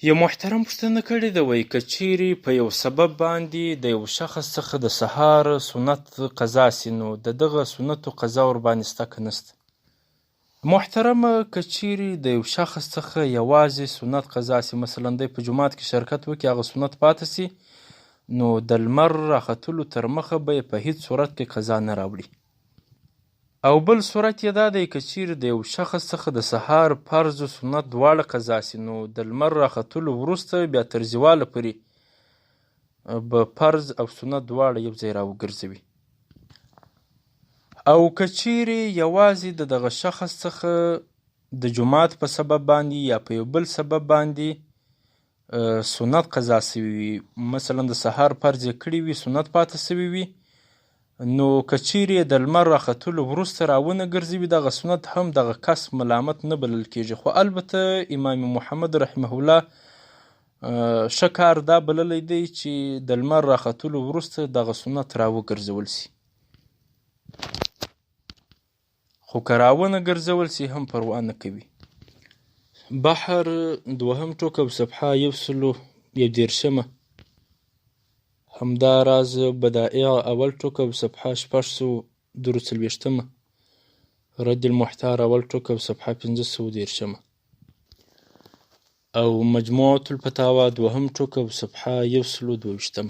یو محترم پوښتنه کړې ده، وایي که چیرې په یو سبب باندې د یو شخص څخه د سهار سنت قضا سي، نو د دغه سنتو قضا ورباندې شته که نسته؟ محترمه، که چیرې د یو شخص څخه یوازې سنت قضا سي، مثلا دی په جومات کې شرکت وکړي، هغه سنت پاته سي، نو د لمر راختلو تر مخه به یې په هیڅ صورت کې قضا نه راوړي. او بل صورت یې دا دی، که چیرې د یو شخص څخه د سهار فرض و سنت دواړه قضا سي، نو د لمر راختلو وروسته بیا تر زواله پورې به فرض او سنت دواړه یو ځای راوګرځوي. او که چیرې یوازې د دغه شخص څخه د جومات په سبب باندې یا په یو بل سبب باندې سنت قضا سوي وي، مثلا د سهار فرض یې کړی وي، سنت پاته سوي وي، نو که چیرې د لمر راختلو وروسته راونه ګرځوي، دغه سنت هم دغه کس ملامت نه بلل کیږي. خو البته امام محمد رحمه الله ښه کار دا بللی دی چې د لمر راختلو وروسته دغه سنت راوګرځول سي. خو که راونه ګرځول سي هم پروا نه کوي. بحر دوهم ټوک او صفحه 111 همداراز بدائع اول ټوک او صفحه 642 رد المحتار اول ټوک او صفحه 513 او مجموعة الفتاوى دوهم ټوک او صفحه 122.